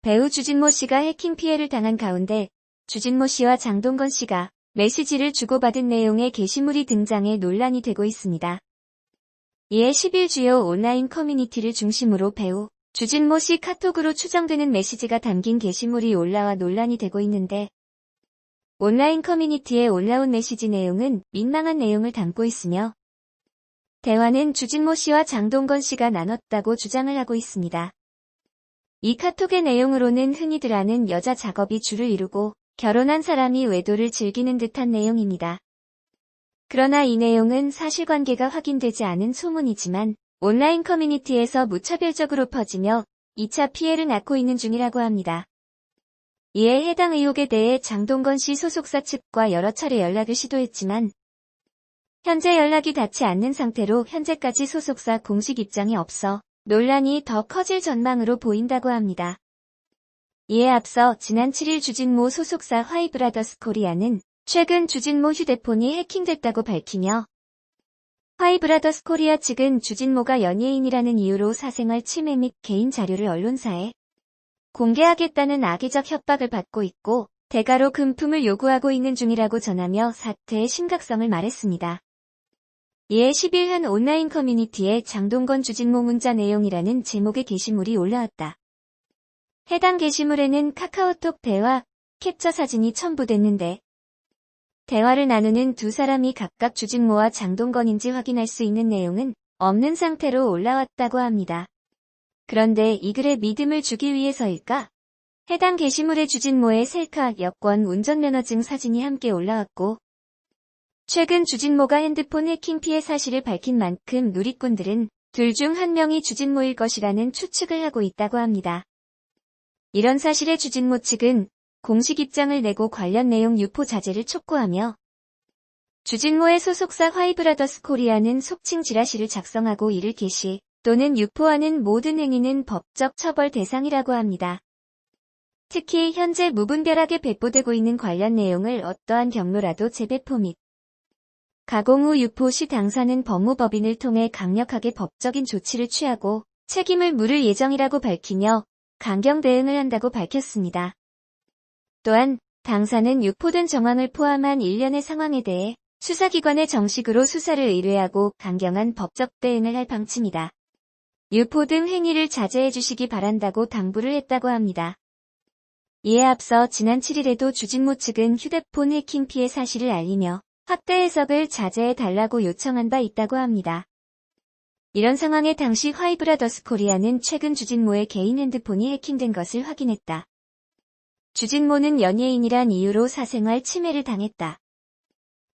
배우 주진모 씨가 해킹 피해를 당한 가운데 주진모 씨와 장동건 씨가 메시지를 주고받은 내용의 게시물이 등장해 논란이 되고 있습니다. 이에 10일 주요 온라인 커뮤니티를 중심으로 배우 주진모 씨 카톡으로 추정되는 메시지가 담긴 게시물이 올라와 논란이 되고 있는데 온라인 커뮤니티에 올라온 메시지 내용은 민망한 내용을 담고 있으며 대화는 주진모 씨와 장동건 씨가 나눴다고 주장을 하고 있습니다. 이 카톡의 내용으로는 흔히들 아는 여자 작업이 주를 이루고 결혼한 사람이 외도를 즐기는 듯한 내용입니다. 그러나 이 내용은 사실관계가 확인되지 않은 소문이지만 온라인 커뮤니티에서 무차별적으로 퍼지며 2차 피해를 낳고 있는 중이라고 합니다. 이에 해당 의혹에 대해 장동건 씨 소속사 측과 여러 차례 연락을 시도했지만 현재 연락이 닿지 않는 상태로 현재까지 소속사 공식 입장이 없어 논란이 더 커질 전망으로 보인다고 합니다. 이에 앞서 지난 7일 주진모 소속사 화이브라더스 코리아는 최근 주진모 휴대폰이 해킹됐다고 밝히며 화이브라더스 코리아 측은 주진모가 연예인이라는 이유로 사생활 침해 및 개인 자료를 언론사에 공개하겠다는 악의적 협박을 받고 있고 대가로 금품을 요구하고 있는 중이라고 전하며 사태의 심각성을 말했습니다. 이에 10일 한 온라인 커뮤니티에 장동건 주진모 문자 내용이라는 제목의 게시물이 올라왔다. 해당 게시물에는 카카오톡 대화, 캡처 사진이 첨부됐는데 대화를 나누는 두 사람이 각각 주진모와 장동건인지 확인할 수 있는 내용은 없는 상태로 올라왔다고 합니다. 그런데 이 글에 믿음을 주기 위해서일까? 해당 게시물에 주진모의 셀카, 여권, 운전면허증 사진이 함께 올라왔고 최근 주진모가 핸드폰 해킹 피해 사실을 밝힌 만큼 누리꾼들은 둘 중 한 명이 주진모일 것이라는 추측을 하고 있다고 합니다. 이런 사실에 주진모 측은 공식 입장을 내고 관련 내용 유포 자제를 촉구하며 주진모의 소속사 화이브라더스 코리아는 속칭 지라시를 작성하고 이를 게시 또는 유포하는 모든 행위는 법적 처벌 대상이라고 합니다. 특히 현재 무분별하게 배포되고 있는 관련 내용을 어떠한 경로라도 재배포 및 가공 후 유포 시 당사는 법무법인을 통해 강력하게 법적인 조치를 취하고 책임을 물을 예정이라고 밝히며 강경 대응을 한다고 밝혔습니다. 또한 당사는 유포된 정황을 포함한 일련의 상황에 대해 수사기관에 정식으로 수사를 의뢰하고 강경한 법적 대응을 할 방침이다. 유포 등 행위를 자제해 주시기 바란다고 당부를 했다고 합니다. 이에 앞서 지난 7일에도 주진모 측은 휴대폰 해킹 피해 사실을 알리며 확대 해석을 자제해 달라고 요청한 바 있다고 합니다. 이런 상황에 당시 화이브라더스 코리아는 최근 주진모의 개인 핸드폰이 해킹된 것을 확인했다. 주진모는 연예인이란 이유로 사생활 침해를 당했다.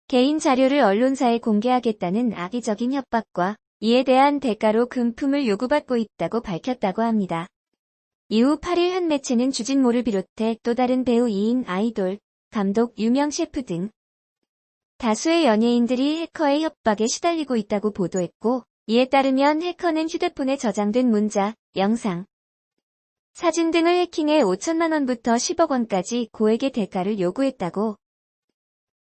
개인 자료를 언론사에 공개하겠다는 악의적인 협박과 이에 대한 대가로 금품을 요구받고 있다고 밝혔다고 합니다. 이후 8일 한 매체는 주진모를 비롯해 또 다른 배우 2인 아이돌, 감독, 유명 셰프 등 다수의 연예인들이 해커의 협박에 시달리고 있다고 보도했고 이에 따르면 해커는 휴대폰에 저장된 문자, 영상, 사진 등을 해킹해 5천만 원부터 10억 원까지 고액의 대가를 요구했다고.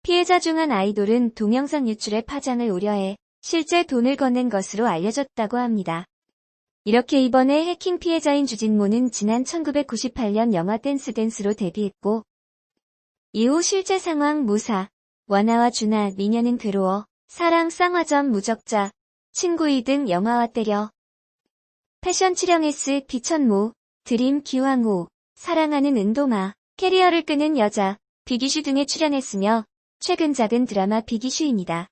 피해자 중 한 아이돌은 동영상 유출의 파장을 우려해 실제 돈을 건넨 것으로 알려졌다고 합니다. 이렇게 이번에 해킹 피해자인 주진모는 지난 1998년 영화 댄스로 데뷔했고 이후 실제 상황 무사, 원아와 준하, 미녀는 괴로워, 사랑 쌍화점 무적자, 친구이 등 영화와 때려, 패션 칠영S 비천모, 드림 기황호, 사랑하는 은도마, 캐리어를 끄는 여자, 비기슈 등에 출연했으며 최근작은 드라마 비기슈입니다.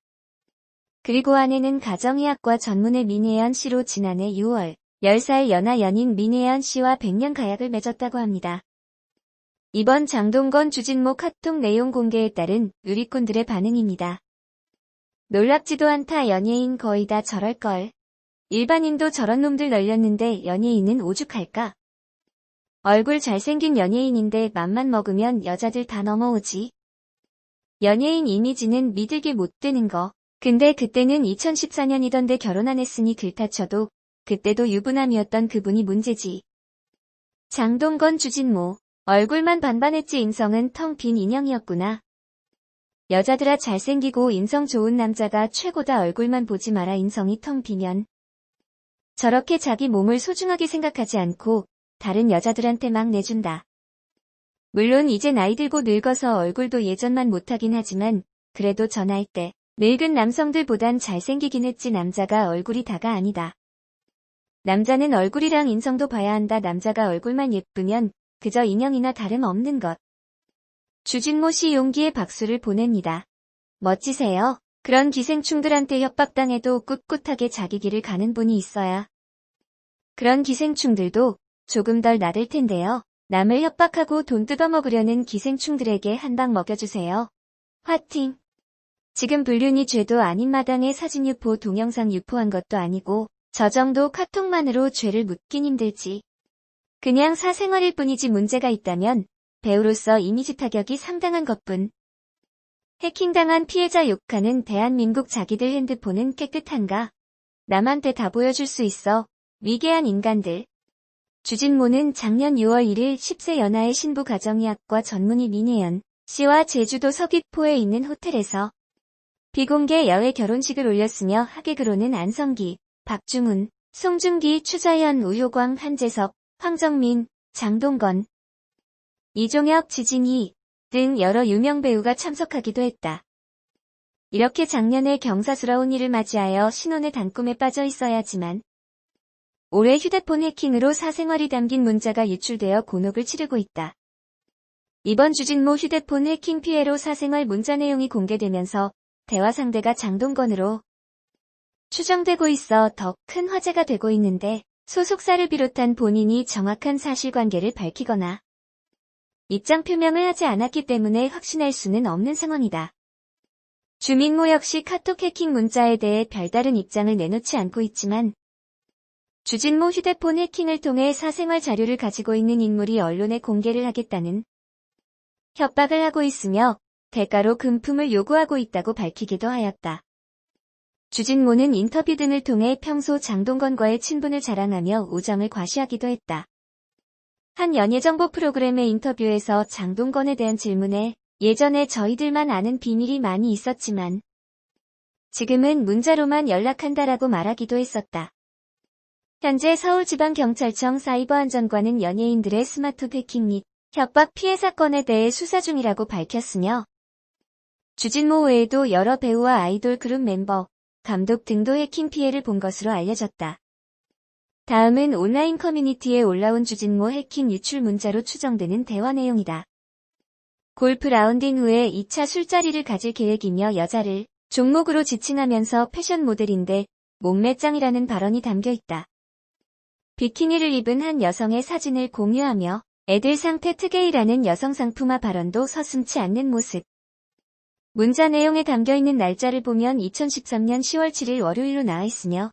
그리고 아내는 가정의학과 전문의 민혜연 씨로 지난해 6월 10살 연하 연인 민혜연 씨와 100년 가약을 맺었다고 합니다. 이번 장동건 주진모 카톡 내용 공개에 따른 누리꾼들의 반응입니다. 놀랍지도 않다. 연예인 거의 다 저럴걸. 일반인도 저런 놈들 널렸는데 연예인은 오죽할까? 얼굴 잘생긴 연예인인데 맘만 먹으면 여자들 다 넘어오지. 연예인 이미지는 믿을게 못 되는 거. 근데 그때는 2014년이던데 결혼 안 했으니 글타쳐도 그때도 유부남이었던 그분이 문제지. 장동건 주진모. 얼굴만 반반했지 인성은 텅 빈 인형이었구나. 여자들아 잘생기고 인성 좋은 남자가 최고다. 얼굴만 보지 마라. 인성이 텅 비면. 저렇게 자기 몸을 소중하게 생각하지 않고 다른 여자들한테 막 내준다. 물론 이제 나이 들고 늙어서 얼굴도 예전만 못하긴 하지만 그래도 전화할 때 늙은 남성들보단 잘생기긴 했지. 남자가 얼굴이 다가 아니다. 남자는 얼굴이랑 인성도 봐야 한다. 남자가 얼굴만 예쁘면 그저 인형이나 다름없는 것. 주진모 씨 용기에 박수를 보냅니다. 멋지세요. 그런 기생충들한테 협박당해도 꿋꿋하게 자기 길을 가는 분이 있어야. 그런 기생충들도 조금 덜 나를 텐데요. 남을 협박하고 돈 뜯어먹으려는 기생충들에게 한 방 먹여주세요. 화팅! 지금 불륜이 죄도 아닌 마당에 사진 유포 동영상 유포한 것도 아니고 저 정도 카톡만으로 죄를 묻긴 힘들지. 그냥 사생활일 뿐이지 문제가 있다면 배우로서 이미지 타격이 상당한 것뿐. 해킹당한 피해자 욕하는 대한민국 자기들 핸드폰은 깨끗한가? 남한테 다 보여줄 수 있어. 위계한 인간들. 주진모는 작년 6월 1일 10세 연하의 신부 가정의학과 전문의 민혜연 씨와 제주도 서귀포에 있는 호텔에서 비공개 야외 결혼식을 올렸으며 하객으로는 안성기, 박중훈, 송중기, 추자현, 우효광, 한재석, 황정민, 장동건, 이종혁, 지진이 등 여러 유명 배우가 참석하기도 했다. 이렇게 작년에 경사스러운 일을 맞이하여 신혼의 단꿈에 빠져 있어야지만 올해 휴대폰 해킹으로 사생활이 담긴 문자가 유출되어 곤혹을 치르고 있다. 이번 주진모 휴대폰 해킹 피해로 사생활 문자 내용이 공개되면서 대화 상대가 장동건으로 추정되고 있어 더 큰 화제가 되고 있는데 소속사를 비롯한 본인이 정확한 사실관계를 밝히거나 입장 표명을 하지 않았기 때문에 확신할 수는 없는 상황이다. 주민모 역시 카톡 해킹 문자에 대해 별다른 입장을 내놓지 않고 있지만 주진모 휴대폰 해킹을 통해 사생활 자료를 가지고 있는 인물이 언론에 공개를 하겠다는 협박을 하고 있으며 대가로 금품을 요구하고 있다고 밝히기도 하였다. 주진모는 인터뷰 등을 통해 평소 장동건과의 친분을 자랑하며 우정을 과시하기도 했다. 한 연예정보 프로그램의 인터뷰에서 장동건에 대한 질문에 예전에 저희들만 아는 비밀이 많이 있었지만 지금은 문자로만 연락한다라고 말하기도 했었다. 현재 서울지방경찰청 사이버안전관은 연예인들의 스마트 해킹 및 협박 피해 사건에 대해 수사 중이라고 밝혔으며 주진모 외에도 여러 배우와 아이돌 그룹 멤버, 감독 등도 해킹 피해를 본 것으로 알려졌다. 다음은 온라인 커뮤니티에 올라온 주진모 해킹 유출 문자로 추정되는 대화 내용이다. 골프 라운딩 후에 2차 술자리를 가질 계획이며 여자를 종목으로 지칭하면서 패션 모델인데 몸매짱이라는 발언이 담겨있다. 비키니를 입은 한 여성의 사진을 공유하며 애들 상태 특게이라는 여성 상품화 발언도 서슴지 않는 모습. 문자 내용에 담겨있는 날짜를 보면 2013년 10월 7일 월요일로 나와있으며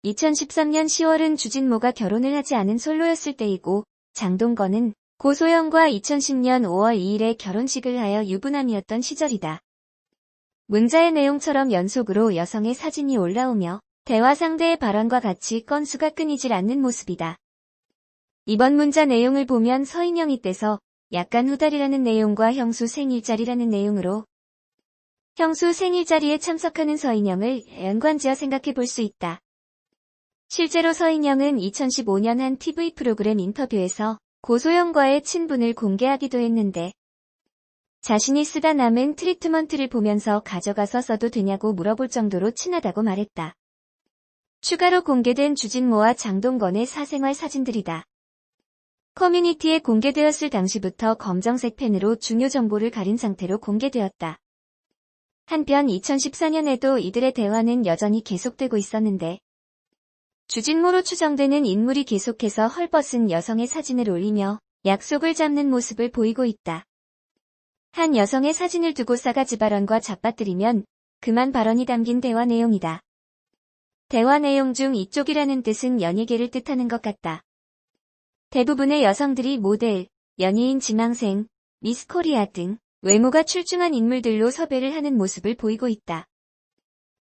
2013년 10월은 주진모가 결혼을 하지 않은 솔로였을 때이고 장동건은 고소영과 2010년 5월 2일에 결혼식을 하여 유부남이었던 시절이다. 문자의 내용처럼 연속으로 여성의 사진이 올라오며 대화 상대의 발언과 같이 건수가 끊이질 않는 모습이다. 이번 문자 내용을 보면 서인영이 떼서 약간 후달이라는 내용과 형수 생일자리라는 내용으로 형수 생일자리에 참석하는 서인영을 연관지어 생각해 볼 수 있다. 실제로 서인영은 2015년 한 TV 프로그램 인터뷰에서 고소영과의 친분을 공개하기도 했는데 자신이 쓰다 남은 트리트먼트를 보면서 가져가서 써도 되냐고 물어볼 정도로 친하다고 말했다. 추가로 공개된 주진모와 장동건의 사생활 사진들이다. 커뮤니티에 공개되었을 당시부터 검정색 펜으로 중요 정보를 가린 상태로 공개되었다. 한편 2014년에도 이들의 대화는 여전히 계속되고 있었는데 주진모로 추정되는 인물이 계속해서 헐벗은 여성의 사진을 올리며 약속을 잡는 모습을 보이고 있다. 한 여성의 사진을 두고 싸가지 발언과 잡아뜨리면 그만 발언이 담긴 대화 내용이다. 대화 내용 중 이쪽이라는 뜻은 연예계를 뜻하는 것 같다. 대부분의 여성들이 모델, 연예인 지망생, 미스코리아 등 외모가 출중한 인물들로 섭외를 하는 모습을 보이고 있다.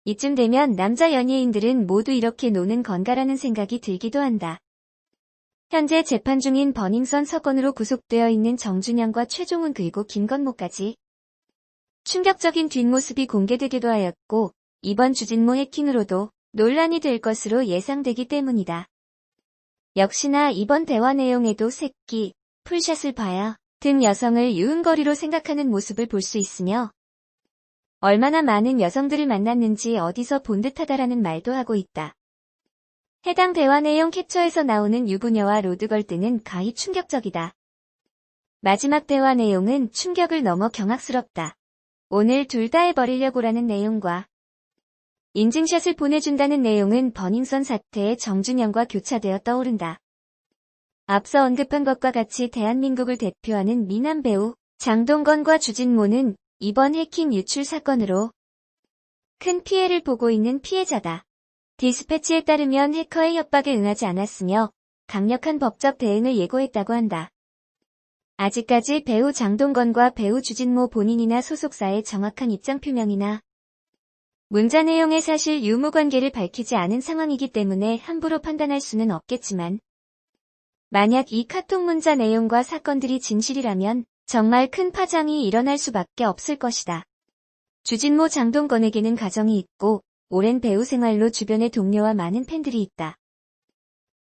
이쯤 되면 남자 연예인들은 모두 이렇게 노는 건가라는 생각이 들기도 한다. 현재 재판 중인 버닝썬 사건으로 구속되어 있는 정준영과 최종훈 그리고 김건모까지 충격적인 뒷모습이 공개되기도 하였고 이번 주진모 해킹으로도 논란이 될 것으로 예상되기 때문이다. 역시나 이번 대화 내용에도 새끼, 풀샷을 봐야 등 여성을 유흥거리로 생각하는 모습을 볼 수 있으며 얼마나 많은 여성들을 만났는지 어디서 본 듯하다라는 말도 하고 있다. 해당 대화 내용 캡처에서 나오는 유부녀와 로드걸 등은 가히 충격적이다. 마지막 대화 내용은 충격을 넘어 경악스럽다. 오늘 둘 다 해버리려고라는 내용과 인증샷을 보내준다는 내용은 버닝썬 사태의 정준영과 교차되어 떠오른다. 앞서 언급한 것과 같이 대한민국을 대표하는 미남 배우 장동건과 주진모는 이번 해킹 유출 사건으로 큰 피해를 보고 있는 피해자다. 디스패치에 따르면 해커의 협박에 응하지 않았으며 강력한 법적 대응을 예고했다고 한다. 아직까지 배우 장동건과 배우 주진모 본인이나 소속사의 정확한 입장 표명이나 문자 내용의 사실 유무 관계를 밝히지 않은 상황이기 때문에 함부로 판단할 수는 없겠지만 만약 이 카톡 문자 내용과 사건들이 진실이라면 정말 큰 파장이 일어날 수밖에 없을 것이다. 주진모 장동건에게는 가정이 있고 오랜 배우 생활로 주변의 동료와 많은 팬들이 있다.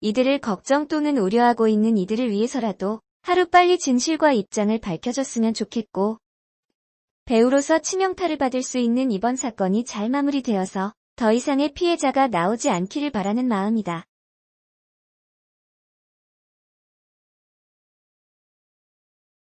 이들을 걱정 또는 우려하고 있는 이들을 위해서라도 하루빨리 진실과 입장을 밝혀줬으면 좋겠고 배우로서 치명타를 받을 수 있는 이번 사건이 잘 마무리되어서 더 이상의 피해자가 나오지 않기를 바라는 마음이다.